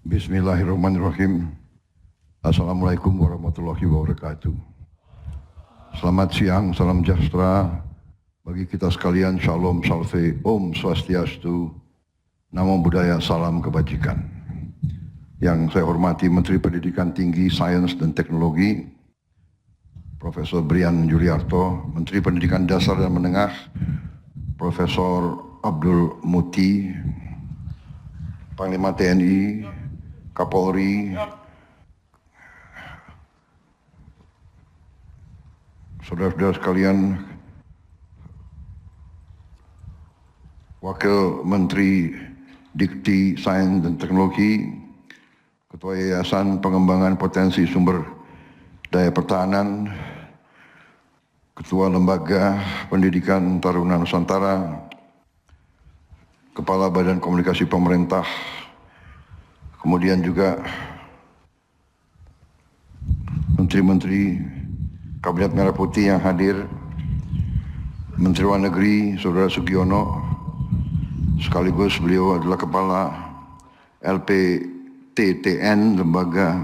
Bismillahirrahmanirrahim. Assalamualaikum warahmatullahi wabarakatuh. Selamat siang, salam sejahtera bagi kita sekalian. Shalom, salve, Om Swastiastu, Namo Buddhaya, salam kebajikan. Yang saya hormati Menteri Pendidikan Tinggi, Sains dan Teknologi, Profesor Brian Juliarto, Menteri Pendidikan Dasar dan Menengah, Profesor Abdul Muti, Panglima TNI, Kapolri, saudara-saudara sekalian, Wakil Menteri Dikti, Sains dan Teknologi, Ketua Yayasan Pengembangan Potensi Sumber Daya Pertahanan, Ketua Lembaga Pendidikan Taruna Nusantara, Kepala Badan Komunikasi Pemerintah, kemudian juga menteri-menteri Kabinet Merah Putih yang hadir, Menteri Luar Negeri Saudara Sugiono, sekaligus beliau adalah Kepala LPTTN, Lembaga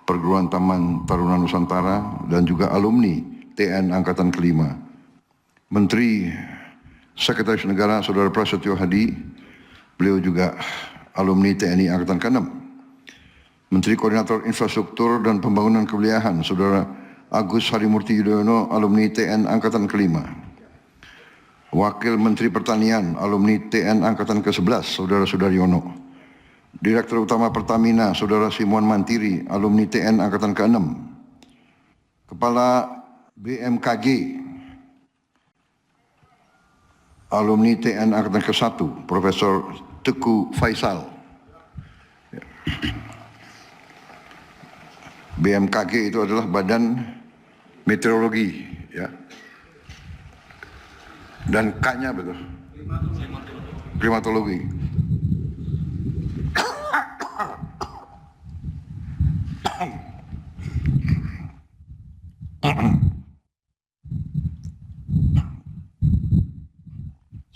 Perguruan Taman Taruna Nusantara, dan juga alumni TN Angkatan Kelima. Menteri Sekretaris Negara Saudara Prasetyo Hadi, beliau juga alumni TNI Angkatan ke-6. Menteri Koordinator Infrastruktur dan Pembangunan Kewilayahan Saudara Agus Harimurti Yudhoyono, alumni TN Angkatan ke-5. Wakil Menteri Pertanian, alumni TN Angkatan ke-11 Saudara Sudaryono. Direktur Utama Pertamina Saudara Simon Mantiri, alumni TN Angkatan ke-6. Kepala BMKG, alumni TN Angkatan ke-1 Profesor Teguh Faisal. BMKG itu adalah Badan Meteorologi, ya. Dan K-nya betul. Klimatologi.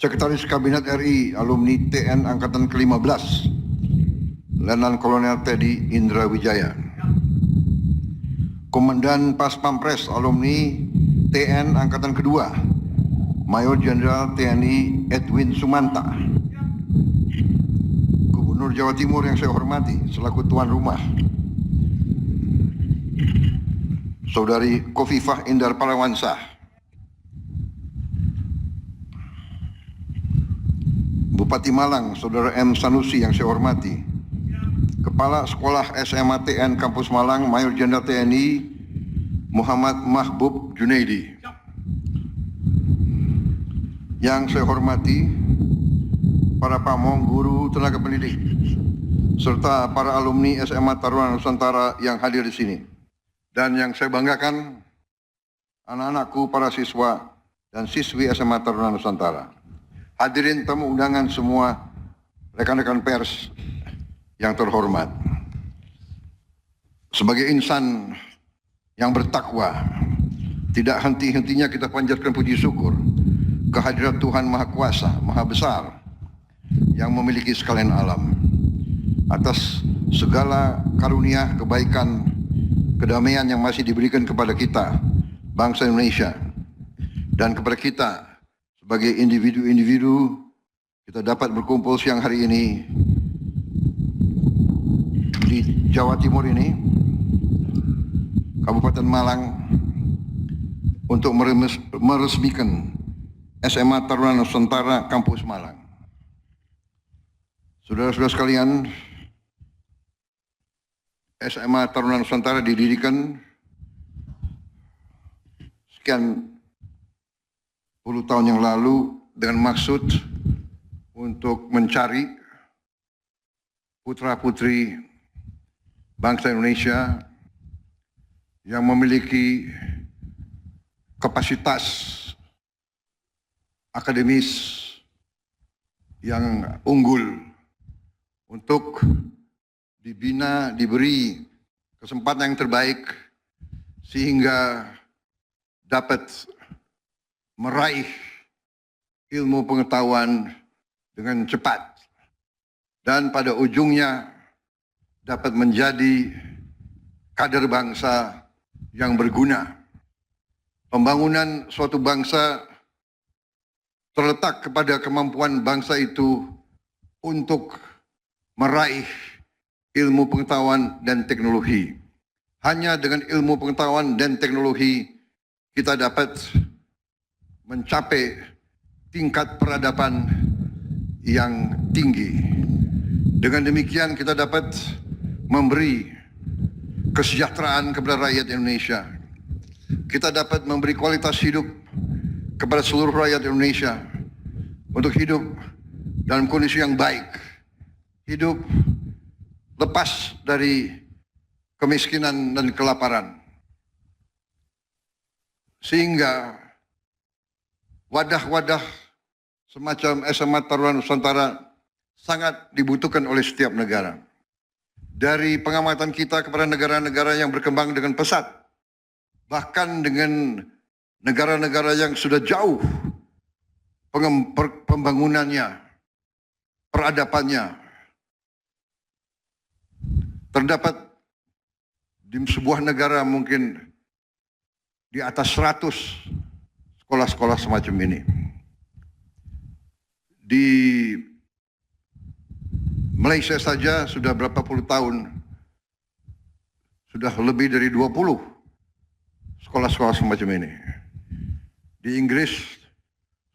Sekretaris Kabinet RI, alumni TN Angkatan ke-15, Letnan Kolonel Teddy Indra Wijaya. Komandan Pas Pampres, alumni TN Angkatan ke-2, Mayor Jenderal TNI Edwin Sumanta. Gubernur Jawa Timur yang saya hormati selaku tuan rumah, Saudari Kofifah Indar Parawansa. Bupati Malang, Saudara M. Sanusi yang saya hormati. Kepala Sekolah SMA TN Kampus Malang, Mayor Jenderal TNI Muhammad Mahbub Junaidi. Yang saya hormati para pamong, guru, tenaga pendidik, serta para alumni SMA Taruna Nusantara yang hadir di sini. Dan yang saya banggakan, anak-anakku, para siswa dan siswi SMA Taruna Nusantara. Hadirin tamu undangan semua, rekan-rekan pers yang terhormat. Sebagai insan yang bertakwa, tidak henti-hentinya kita panjatkan puji syukur kehadirat Tuhan Maha Kuasa, Maha Besar, yang memiliki sekalian alam, atas segala karunia, kebaikan, kedamaian yang masih diberikan kepada kita, bangsa Indonesia, dan kepada kita sebagai individu-individu. Kita dapat berkumpul siang hari ini di Jawa Timur ini, Kabupaten Malang, untuk meresmikan SMA Taruna Nusantara Kampus Malang. Saudara-saudara sekalian, SMA Taruna Nusantara didirikan sekian puluh tahun yang lalu dengan maksud untuk mencari putra-putri bangsa Indonesia yang memiliki kapasitas akademis yang unggul untuk dibina, diberi kesempatan yang terbaik sehingga dapat meraih ilmu pengetahuan dengan cepat, dan pada ujungnya dapat menjadi kader bangsa yang berguna. Pembangunan suatu bangsa terletak kepada kemampuan bangsa itu untuk meraih ilmu pengetahuan dan teknologi. Hanya dengan ilmu pengetahuan dan teknologi kita dapat mencapai tingkat peradaban yang tinggi. Dengan demikian kita dapat memberi kesejahteraan kepada rakyat Indonesia. Kita dapat memberi kualitas hidup kepada seluruh rakyat Indonesia untuk hidup dalam kondisi yang baik, hidup lepas dari kemiskinan dan kelaparan. Sehingga wadah-wadah semacam SMA Tarunan Nusantara sangat dibutuhkan oleh setiap negara. Dari pengamatan kita kepada negara-negara yang berkembang dengan pesat, bahkan dengan negara-negara yang sudah jauh pembangunannya, peradabannya, terdapat di sebuah negara mungkin di atas 100 sekolah-sekolah semacam ini. Di Malaysia saja sudah berapa puluh tahun, sudah lebih dari 20 sekolah-sekolah semacam ini. Di Inggris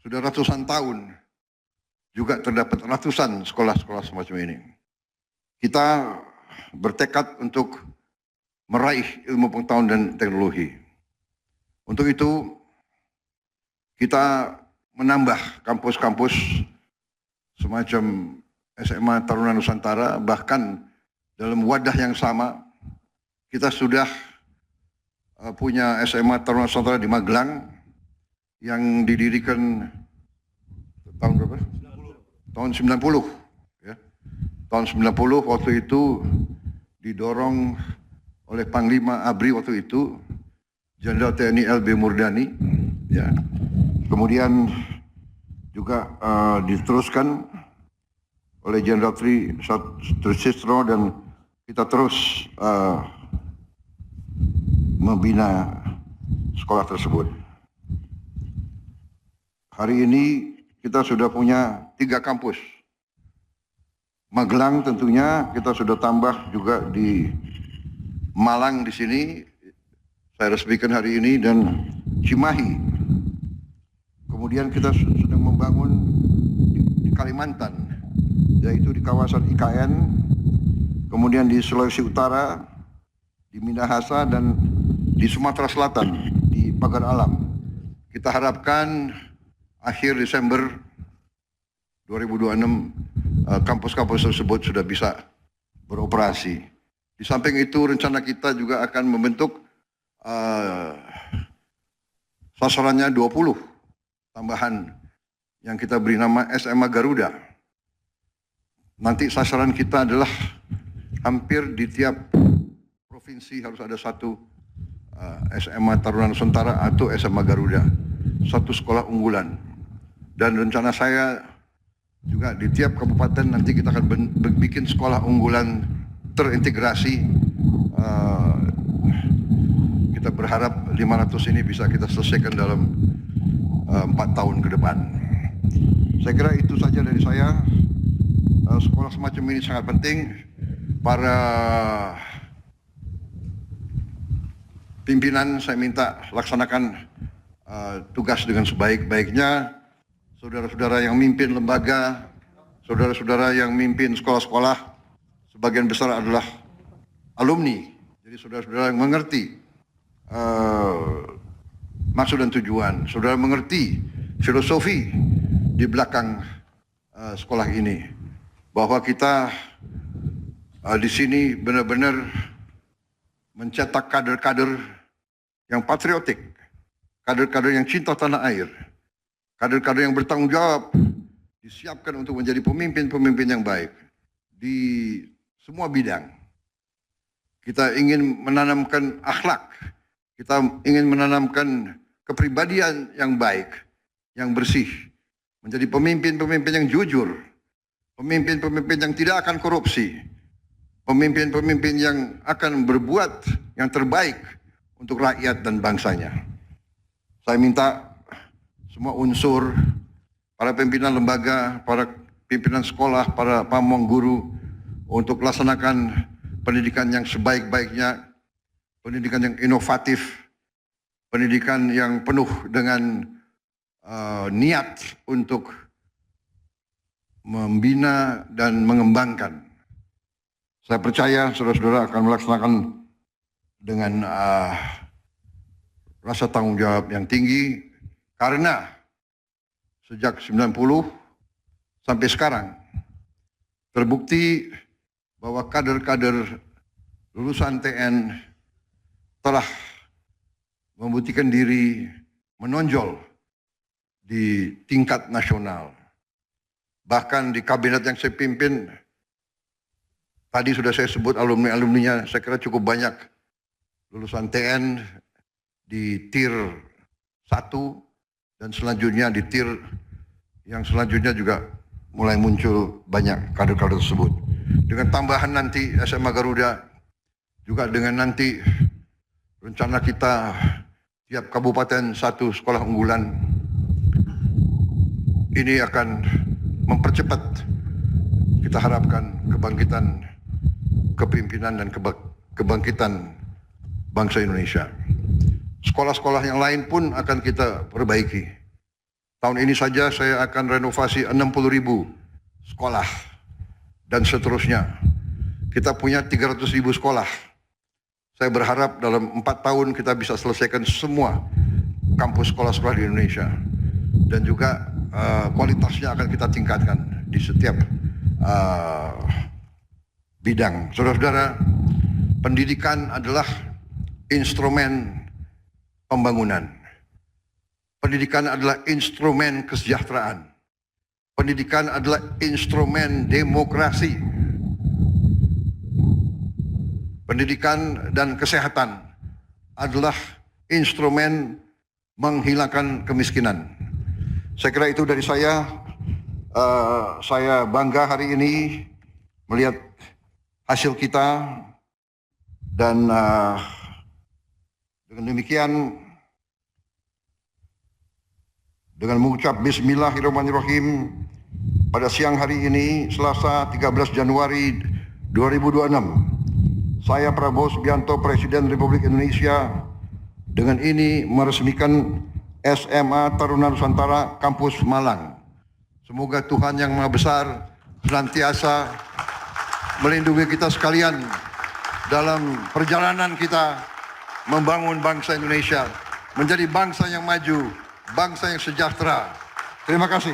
sudah ratusan tahun juga terdapat ratusan sekolah-sekolah semacam ini. Kita bertekad untuk meraih ilmu pengetahuan dan teknologi. Untuk itu kita menambah kampus-kampus semacam SMA Tarunan Nusantara, bahkan dalam wadah yang sama kita sudah punya SMA Tarunan Nusantara di Magelang yang didirikan tahun berapa? Tahun 90. Ya. Tahun 90 waktu itu didorong oleh Panglima ABRI waktu itu, Jenderal TNI LB Murdani. Ya. Kemudian juga diteruskan oleh Jenderal Tri Sutrisno dan kita terus membina sekolah tersebut. Hari ini kita sudah punya 3 kampus. Magelang tentunya kita sudah tambah juga di Malang di sini, saya resmikan hari ini, dan Cimahi. Kemudian kita sedang membangun di Kalimantan, yaitu di kawasan IKN, kemudian di Sulawesi Utara, di Minahasa, dan di Sumatera Selatan, di Pagar Alam. Kita harapkan akhir Desember 2026 kampus-kampus tersebut sudah bisa beroperasi. Di samping itu rencana kita juga akan membentuk sasarannya 20 tambahan yang kita beri nama SMA Garuda. Nanti sasaran kita adalah hampir di tiap provinsi harus ada satu SMA Tarunan Nusantara atau SMA Garuda, satu sekolah unggulan. Dan rencana saya juga di tiap kabupaten nanti kita akan bikin sekolah unggulan terintegrasi. Kita berharap 500 ini bisa kita selesaikan dalam 4 tahun ke depan. Saya kira itu saja dari saya. Sekolah semacam ini sangat penting. Para pimpinan saya minta laksanakan tugas dengan sebaik-baiknya. Saudara-saudara yang mimpin lembaga, saudara-saudara yang mimpin sekolah-sekolah, sebagian besar adalah alumni. Jadi saudara-saudara yang mengerti maksud dan tujuan, saudara mengerti filosofi di belakang sekolah ini, bahwa kita di sini benar-benar mencetak kader-kader yang patriotik, kader-kader yang cinta tanah air, kader-kader yang bertanggung jawab, disiapkan untuk menjadi pemimpin-pemimpin yang baik di semua bidang. Kita ingin menanamkan akhlak, kita ingin menanamkan kepribadian yang baik, yang bersih, menjadi pemimpin-pemimpin yang jujur, pemimpin-pemimpin yang tidak akan korupsi, pemimpin-pemimpin yang akan berbuat yang terbaik untuk rakyat dan bangsanya. Saya minta semua unsur, para pimpinan lembaga, para pimpinan sekolah, para pamong guru untuk laksanakan pendidikan yang sebaik-baiknya, pendidikan yang inovatif, pendidikan yang penuh dengan niat untuk membina dan mengembangkan. Saya percaya saudara-saudara akan melaksanakan dengan rasa tanggung jawab yang tinggi, karena sejak 90 sampai sekarang terbukti bahwa kader-kader lulusan TN telah membuktikan diri menonjol di tingkat nasional. Bahkan di kabinet yang saya pimpin, tadi sudah saya sebut alumni-alumninya, saya kira cukup banyak lulusan TN di tier 1 dan selanjutnya di tier yang selanjutnya juga mulai muncul banyak kader-kader tersebut. Dengan tambahan nanti SMA Garuda, juga dengan nanti rencana kita tiap kabupaten satu sekolah unggulan, ini akan mempercepat, kita harapkan, kebangkitan kepemimpinan dan kebangkitan bangsa Indonesia. Sekolah-sekolah yang lain pun akan kita perbaiki. Tahun ini saja saya akan renovasi 60.000 sekolah dan seterusnya. Kita punya 300.000 sekolah. Saya berharap dalam 4 tahun kita bisa selesaikan semua kampus sekolah-sekolah di Indonesia. Dan juga kualitasnya akan kita tingkatkan di setiap bidang. Saudara-saudara, pendidikan adalah instrumen pembangunan. Pendidikan adalah instrumen kesejahteraan. Pendidikan adalah instrumen demokrasi. Pendidikan dan kesehatan adalah instrumen menghilangkan kemiskinan. Saya kira itu dari saya. Saya bangga hari ini melihat hasil kita, dan dengan demikian, dengan mengucap Bismillahirrahmanirrahim, pada siang hari ini, Selasa 13 Januari 2026, saya Prabowo Subianto, Presiden Republik Indonesia, dengan ini meresmikan SMA Taruna Nusantara Kampus Malang. Semoga Tuhan Yang Maha Besar senantiasa melindungi kita sekalian dalam perjalanan kita membangun bangsa Indonesia menjadi bangsa yang maju, bangsa yang sejahtera. Terima kasih.